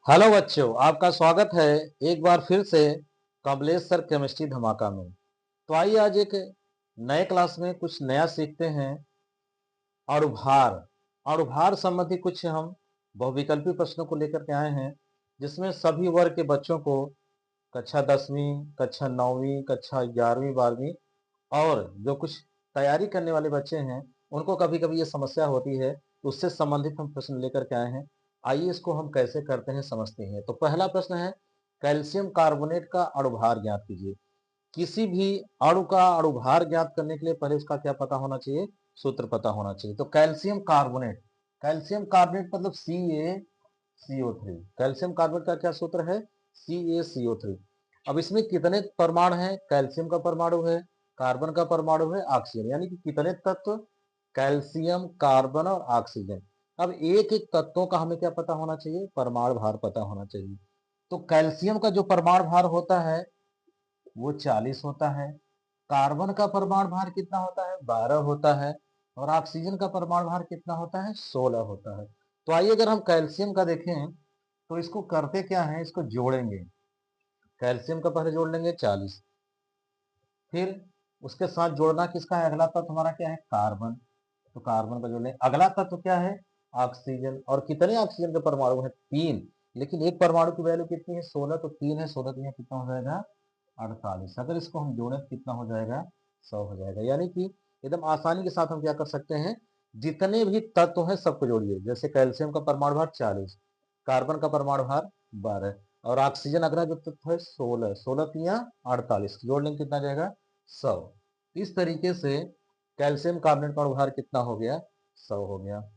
Hello बच्चों, आपका स्वागत है एक बार फिर से कमलेश सर केमिस्ट्री धमाका में। तो आइए आज एक नए क्लास में कुछ नया सीखते हैं। अणुभार अणुभार संबंधी कुछ हम बहुविकल्पी प्रश्नों को लेकर के आए हैं, जिसमें सभी वर्ग के बच्चों को कक्षा 10वीं, कक्षा 9वीं, कक्षा 11वीं, 12वीं और जो कुछ तैयारी करने वाले बच्चे हैं, उनको कभी-कभी ये समस्या होती है, तो उससे संबंधित हम प्रश्न लेकर के आए हैं। आइए इसको हम कैसे करते हैं समझते हैं। तो पहला प्रश्न है, कैल्शियम कार्बोनेट का अणुभार ज्ञात कीजिए। किसी भी अणु का अणुभार ज्ञात करने के लिए पहले उसका क्या पता होना चाहिए? सूत्र पता होना चाहिए। तो कैल्शियम कार्बोनेट मतलब CaCO3। कैल्शियम कार्बोनेट का क्या सूत्र है? CaCO3। अब इसमें कितने परमाणु हैं? कैल्शियम का परमाणु है, कार्बन का परमाणु है, ऑक्सीजन, यानी कि कितने तत्व? कैल्शियम, कार्बन और ऑक्सीजन। अब एक एक तत्वों का हमें क्या पता होना चाहिए? परमाणु भार पता होना चाहिए। तो कैल्शियम का जो परमाणु भार होता है वो 40 होता है। कार्बन का परमाणु भार कितना होता है? 12 होता है। और ऑक्सीजन का परमाणु भार कितना होता है? 16 होता है। तो आइए अगर हम कैल्शियम का देखें तो इसको करते क्या है, इसको जोड़ेंगे। कैल्शियम का पहले जोड़ लेंगे 40, फिर उसके साथ जोड़ना किसका है? अगला तत्व हमारा क्या है? कार्बन। तो कार्बन का जोड़ लेंगे। अगला तत्व क्या है? ऑक्सीजन। और कितने ऑक्सीजन के परमाणु है? 3। लेकिन एक परमाणु की वैल्यू कितनी है? 16। तो 3 है, 16 तो यहाँ कितना हो जाएगा? 48। अगर इसको हम जोड़ें तो कितना हो जाएगा? 100 हो जाएगा। यानी कि एकदम आसानी के साथ हम क्या कर सकते हैं, जितने भी तत्व हैं सबको जोड़िए। जैसे कैल्शियम का परमाणु भार 40, कार्बन का परमाणु भार 12 और ऑक्सीजन अगला जो तत्व है 16, 16 तिया 48, जोड़ लेंगे कितना जाएगा? 100। इस तरीके से कैल्शियम कार्बोनेट का अणुभार कितना हो गया? 100 हो गया।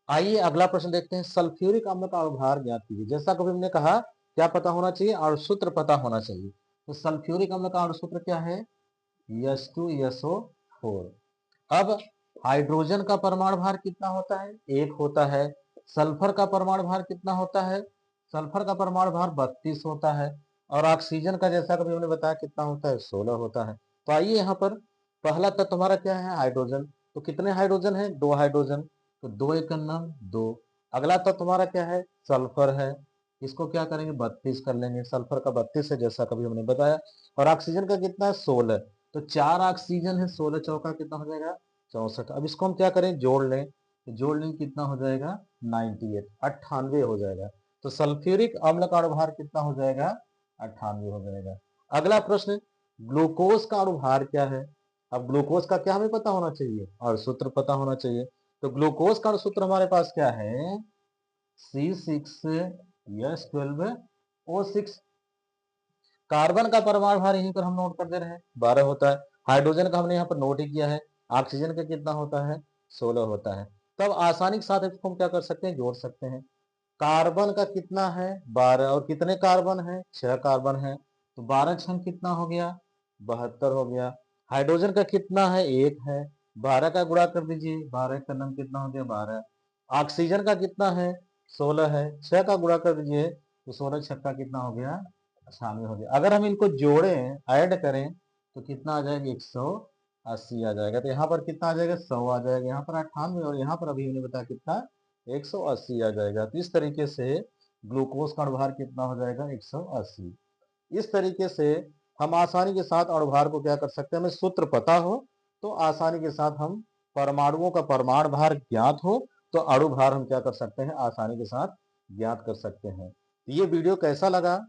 आइए अगला प्रश्न देखते हैं, सल्फ्यूरिक अम्ल का अणुभार ज्ञात कीजिए। जैसा कभी हमने कहा क्या पता होना चाहिए? अणुसूत्र पता होना चाहिए। तो सल्फ्यूरिक अम्ल का अणुसूत्र क्या है? H2SO4। अब हाइड्रोजन का परमाणु भार कितना होता है? 1 होता है। सल्फर का परमाणु भार कितना होता है? सल्फर का परमाणु भार 32 होता है। और ऑक्सीजन का जैसा कभी हमने बताया कितना होता है? 16 होता है। तो आइए यहाँ पर पहला तत्व हमारा क्या है? हाइड्रोजन। तो कितने हाइड्रोजन है? 2 हाइड्रोजन। तो 2 एकम 2। अगला तत्व हमारा क्या है? सल्फर है। इसको क्या करेंगे? 32 कर लेंगे। सल्फर का 32 है जैसा कभी हमने बताया। और ऑक्सीजन का कितना है? 16। तो 4 ऑक्सीजन है, 16 चौका कितना हो जाएगा? 64। अब इसको हम क्या करें? जोड़ लें। तो जोड़ लें कितना हो जाएगा? 98, 98 हो जाएगा। तो सल्फ्यूरिक अम्ल का अणुभार कितना हो जाएगा? 98 हो जाएगा। अगला प्रश्न, ग्लूकोज का अणुभार क्या है? अब ग्लूकोज का क्या हमें पता होना चाहिए? और सूत्र पता होना चाहिए। तो ग्लूकोज का सूत्र हमारे पास क्या है? C6H12O6। कार्बन का परमाणु भार यहीं पर हम नोट कर दे रहे हैं, 12 होता है। हाइड्रोजन का हमने यहाँ पर नोट ही किया है। ऑक्सीजन का कितना होता है? 16 होता है। तब आसानी के साथ इसको हम क्या कर सकते हैं? जोड़ सकते हैं। कार्बन का कितना है? 12। और कितने कार्बन है? 6 कार्बन है। तो 12 छंग कितना हो गया? 72 हो गया। हाइड्रोजन का कितना है? 1 है। 12 का गुणा कर दीजिए, 12 का नम कितना हो गया? 12। ऑक्सीजन का कितना है? 16 है। 6 का गुणा कर दीजिए तो 16 छक्का कितना हो गया? 96 हो गया। अगर हम इनको जोड़ें, ऐड करें तो कितना आ जाएगा? 180 आ जाएगा। तो यहाँ पर कितना आ जाएगा? 100 आ जाएगा। यहाँ पर 98 और यहाँ पर अभी हमने बताया कितना? 180 आ जाएगा। तो इस तरीके से ग्लूकोज का अणुभार कितना हो जाएगा? 180। इस तरीके से हम आसानी के साथ अणुभार को क्या कर सकते हैं? हमें सूत्र पता हो तो आसानी के साथ हम परमाणुओं का परमाणु भार ज्ञात हो तो अणुभार हम क्या कर सकते हैं? आसानी के साथ ज्ञात कर सकते हैं। तो ये वीडियो कैसा लगा